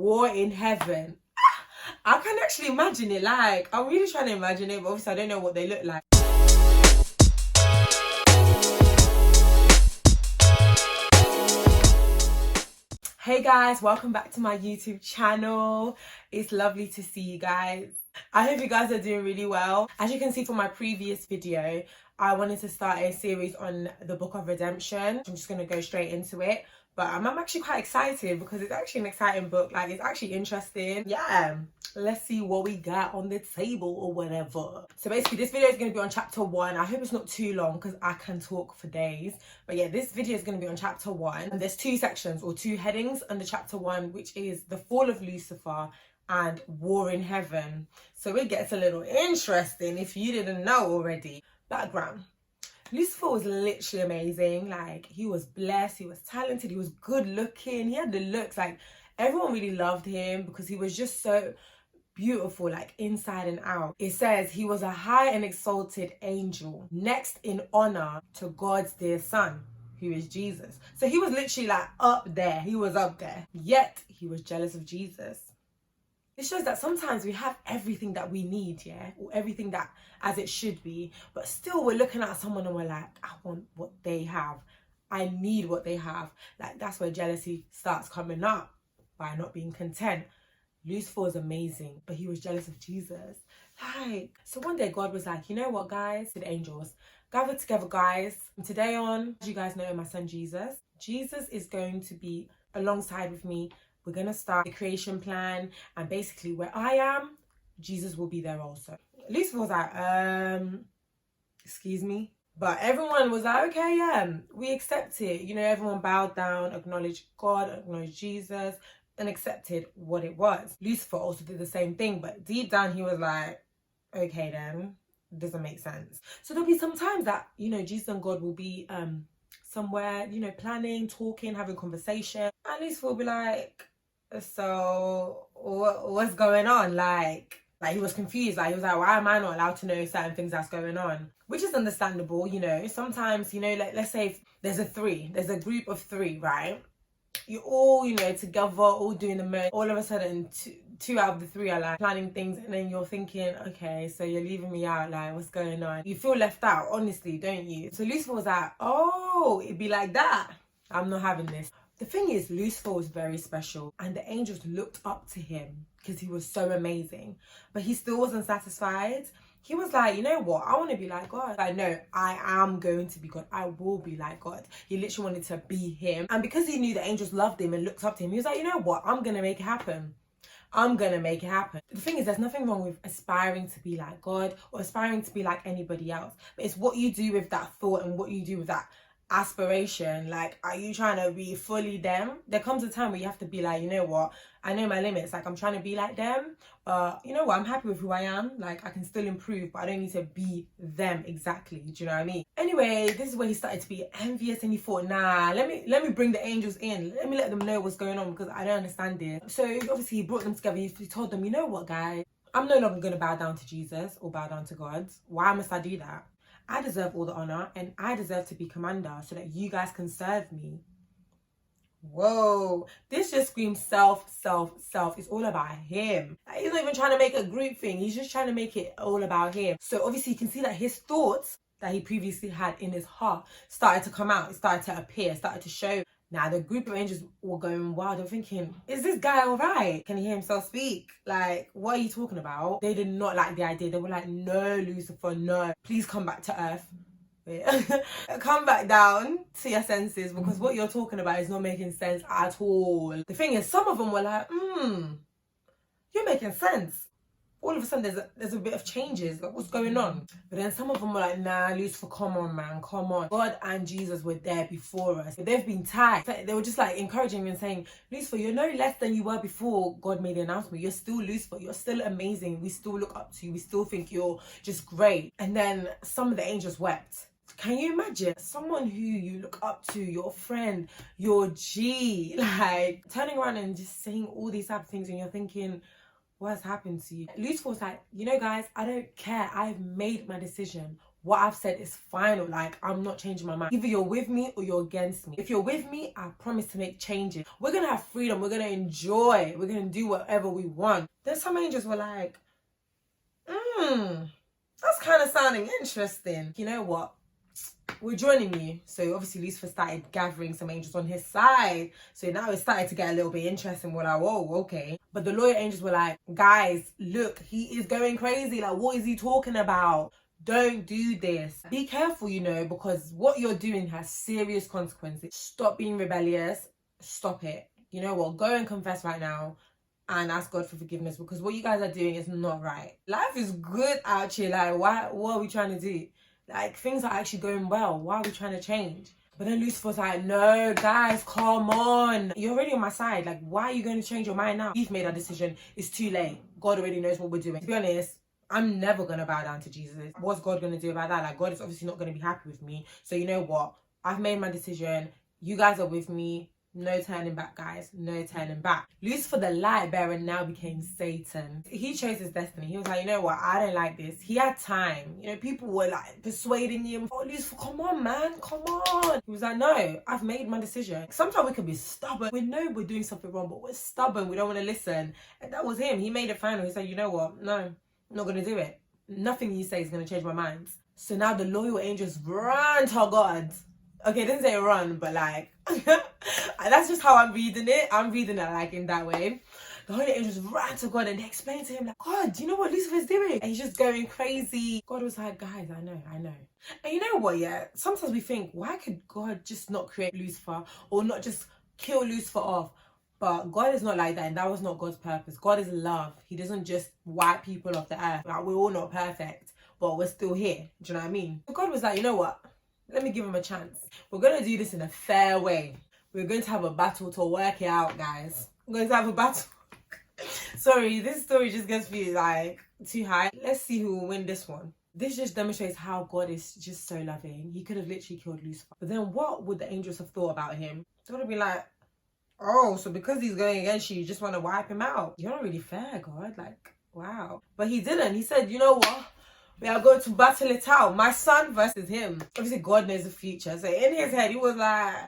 war in heaven. I can actually imagine it. Like, I'm really trying to imagine it, but obviously I don't know what they look like. Hey guys, welcome back to my YouTube channel. It's lovely to see you guys. I hope you guys are doing really well. As you can see from my previous video, I wanted to start a series on the Book of Redemption. I'm just going to go straight into it. But I'm actually quite excited because it's actually an exciting book. Like, it's actually interesting. Yeah, let's see what we got on the table or whatever. So basically, this video is going to be on chapter 1. I hope it's not too long because I can talk for days. But yeah, this video is going to be on chapter 1. And there's 2 sections or 2 headings under chapter 1, which is the fall of Lucifer and war in heaven. So it gets a little interesting if you didn't know already. Background. Lucifer was literally amazing. Like, he was blessed, he was talented, he was good looking, he had the looks. Like, everyone really loved him because he was just so beautiful, like inside and out. It says he was a high and exalted angel, next in honor to God's dear son, who is Jesus. So he was literally like up there. He was up there. Yet he was jealous of Jesus. It shows that sometimes we have everything that we need, yeah, or everything that as it should be, but still we're looking at someone and we're like, I want what they have. I need what they have. Like, that's where jealousy starts coming up, by not being content. Lucifer was amazing, but he was jealous of Jesus. Like, so one day God was like, you know what, guys, to the angels, gather together, guys. From today on, as you guys know, my son Jesus is going to be alongside with me. We're going to start the creation plan, and basically where I am, Jesus will be there also. Lucifer was like, excuse me? But everyone was like, okay, yeah, we accept it. You know, everyone bowed down, acknowledged God, acknowledged Jesus, and accepted what it was. Lucifer also did the same thing, but deep down he was like, okay then, doesn't make sense. So there'll be some times that, you know, Jesus and God will be somewhere, you know, planning, talking, having conversation. And Lucifer will be like, so what's going on? Like he was confused. Like, he was like, why am I not allowed to know certain things that's going on? Which is understandable, you know. Sometimes, you know, like, let's say if there's a group of 3, right? You're all, you know, together, all doing the most. All of a sudden, two out of the 3 are like planning things, and then you're thinking, okay, so you're leaving me out. Like, what's going on? You feel left out, honestly, don't you? So Lucifer was like, oh, it'd be like that. I'm not having this. The thing is, Lucifer was very special, and the angels looked up to him because he was so amazing. But he still wasn't satisfied. He was like, you know what? I want to be like God. Like, no, I am going to be God. I will be like God. He literally wanted to be him. And because he knew the angels loved him and looked up to him, he was like, you know what? I'm going to make it happen. I'm going to make it happen. The thing is, there's nothing wrong with aspiring to be like God or aspiring to be like anybody else. But it's what you do with that thought and what you do with that aspiration. Like, are you trying to be fully them? There comes a time where you have to be like, you know what, I know my limits. Like, I'm trying to be like them, but you know what, I'm happy with who I am. Like, I can still improve, but I don't need to be them exactly. Do you know what I mean? Anyway, this is where he started to be envious, and he thought, nah, let me bring the angels in. Let me let them know what's going on, because I don't understand it. So obviously he brought them together. He told them, you know what, guys, I'm no longer going to bow down to Jesus or bow down to God. Why must I do that? I deserve all the honor, and I deserve to be commander so that you guys can serve me. Whoa, this just screams self. It's all about him. Like, he's not even trying to make a group thing. He's just trying to make it all about him. So obviously you can see that his thoughts that he previously had in his heart started to come out. It started to appear, started to show. Now, the group of angels were going wild. They're thinking, is this guy all right? Can he hear himself speak? Like, what are you talking about? They did not like the idea. They were like, no, Lucifer, no. Please come back to earth. Come back down to your senses, because what you're talking about is not making sense at all. The thing is, some of them were like, you're making sense. All of a sudden there's a bit of changes, like, what's going on? But then some of them were like, nah, Lucifer, come on, man, come on. God and Jesus were there before us. They've been tied. They were just like encouraging me and saying, Lucifer, you're no less than you were before God made the announcement. You're still Lucifer. You're still amazing. We still look up to you. We still think you're just great. And then some of the angels wept. Can you imagine someone who you look up to, your friend, your G, like turning around and just saying all these type of things, and you're thinking, what has happened to you? Lucifer was like, you know, guys, I don't care. I've made my decision. what I've said is final. Like, I'm not changing my mind. Either you're with me or you're against me. If you're with me, I promise to make changes. We're gonna have freedom. We're gonna enjoy. We're gonna do whatever we want. Then some angels were like, that's kind of sounding interesting. You know what? We're joining you. So obviously Lucifer started gathering some angels on his side. So now it started to get a little bit interesting. We're like, whoa, okay. But the lawyer angels were like, guys, look, he is going crazy. Like, what is he talking about? Don't do this. Be careful, you know, because what you're doing has serious consequences. Stop being rebellious. Stop it. You know what? Go and confess right now and ask God for forgiveness, because what you guys are doing is not right. Life is good actually. Like, what are we trying to do? Like, things are actually going well. Why are we trying to change? But then Lucifer's like, no, guys, come on. You're already on my side. Like, why are you going to change your mind now? We've made our decision. It's too late. God already knows what we're doing. To be honest, I'm never going to bow down to Jesus. What's God going to do about that? Like, God is obviously not going to be happy with me. So you know what? I've made my decision. You guys are with me. No turning back, guys. No turning back. Lucifer, the light bearer, now became Satan. He chose his destiny. He was like, you know what? I don't like this. He had time. You know, people were like persuading him. Oh, Lucifer, come on, man. Come on. He was like, no, I've made my decision. Sometimes we can be stubborn. We know we're doing something wrong, but we're stubborn. We don't want to listen. And that was him. He made it final. He said, you know what? No, I'm not going to do it. Nothing you say is going to change my mind. So now the loyal angels ran to God. Okay, it didn't say run, but like, that's just how I'm reading it. I'm reading it like in that way. The holy angels ran to God and they explained to him like, God, do you know what Lucifer's doing? And he's just going crazy. God was like, guys, I know. And you know what, yeah? Sometimes we think, why could God just not create Lucifer or not just kill Lucifer off? But God is not like that, and that was not God's purpose. God is love. He doesn't just wipe people off the earth. Like, we're all not perfect, but we're still here. Do you know what I mean? So God was like, you know what? Let me give him a chance. We're going to do this in a fair way. We're going to have a battle to work it out, guys. We're going to have a battle. Sorry, this story just gets me like too high. Let's see who will win this one. This just demonstrates how God is just so loving. He could have literally killed Lucifer. But then what would the angels have thought about him? They would have been like, oh, so because he's going against you, you just want to wipe him out. You're not really fair, God. Like, wow. But he didn't. He said, you know what? We are going to battle it out. My son versus him. Obviously, God knows the future. So in his head, he was like,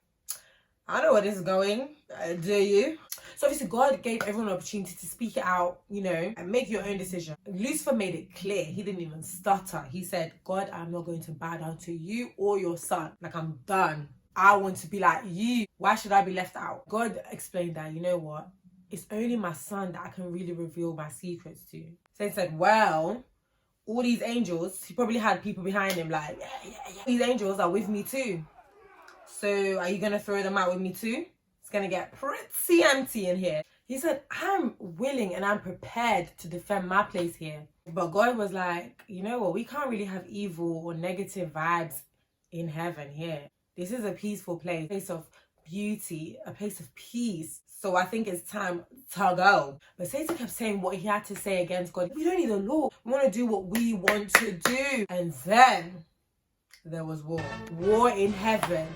I know where this is going. Do you? So obviously, God gave everyone an opportunity to speak it out, you know, and make your own decision. Lucifer made it clear. He didn't even stutter. He said, God, I'm not going to bow down to you or your son. Like, I'm done. I want to be like you. Why should I be left out? God explained that, you know what? It's only my son that I can really reveal my secrets to. So he said, well, all these angels, he probably had people behind him like, yeah. These angels are with me too. So are you going to throw them out with me too? It's going to get pretty empty in here. He said, I'm willing and I'm prepared to defend my place here. But God was like, you know what? We can't really have evil or negative vibes in heaven here. This is a peaceful place, a place of beauty, a place of peace. So I think it's time to go. But Satan kept saying what he had to say against God. We don't need a law. We want to do what we want to do. And then there was war. War in heaven.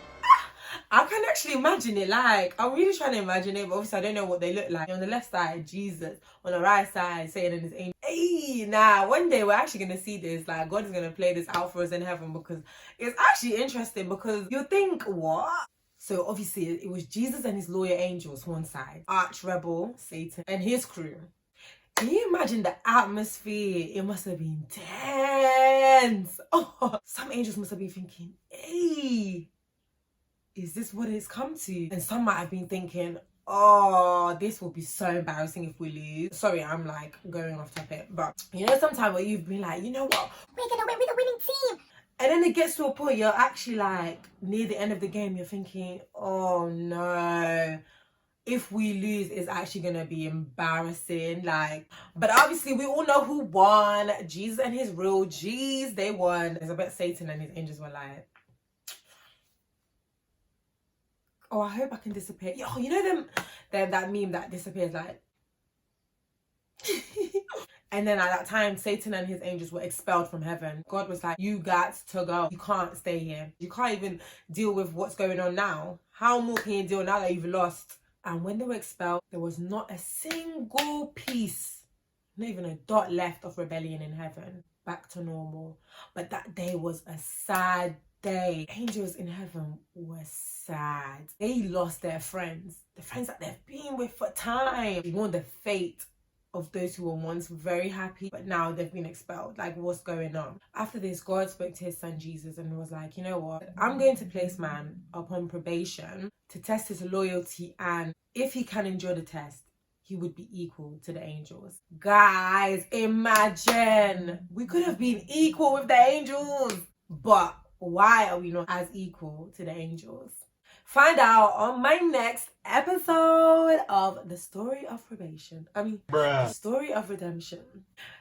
I can actually imagine it. Like, I'm really trying to imagine it, but obviously I don't know what they look like. On the left side, Jesus. On the right side, Satan and his angel. Hey, nah, one day we're actually going to see this. Like, God is going to play this out for us in heaven, because it's actually interesting, because you think, what? So obviously it was Jesus and his lawyer angels one side, arch rebel Satan and his crew. Can you imagine the atmosphere? It must have been tense. Oh, some angels must have been thinking, hey, is this what it's come to? And some might have been thinking, oh, this will be so embarrassing if we lose. Sorry, I'm like going off topic, but you know, sometimes where you've been like, you know what, we're gonna win with the winning team. And then it gets to a point you're actually like near the end of the game, you're thinking, oh no, if we lose, it's actually gonna be embarrassing. Like, but obviously we all know who won. Jesus and his real G's, they won. It's a bit Satan and his angels were like, oh, I hope I can disappear. Yo, you know that meme that disappears like. And then at that time, Satan and his angels were expelled from heaven. God was like, you got to go. You can't stay here. You can't even deal with what's going on now. How more can you deal now that you've lost? And when they were expelled, there was not a single piece, not even a dot left of rebellion in heaven. back to normal. But that day was a sad day. Angels in heaven were sad. They lost their friends, the friends that they've been with for time. They mourned the fate of those who were once very happy, but now they've been expelled. Like, what's going on? After this, God spoke to his son Jesus and was like, you know what? I'm going to place man upon probation to test his loyalty, and if he can endure the test, he would be equal to the angels. Guys, imagine we could have been equal with the angels, but why are we not as equal to the angels? Find out on my next episode of the story of probation. The story of redemption.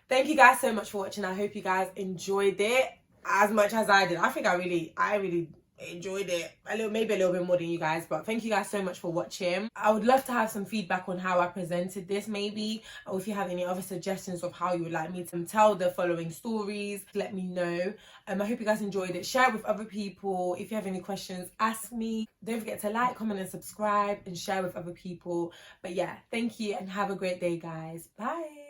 Thank you guys so much for watching. I hope you guys enjoyed it as much as I did. I think I really enjoyed it maybe a little bit more than you guys, but thank you guys so much for watching. I would love to have some feedback on how I presented this, maybe, or if you have any other suggestions of how you would like me to tell the following stories, let me know. I hope you guys enjoyed it. Share it with other people. If you have any questions, ask me. Don't forget to like, comment and subscribe and share with other people. But yeah, thank you and have a great day, guys. Bye.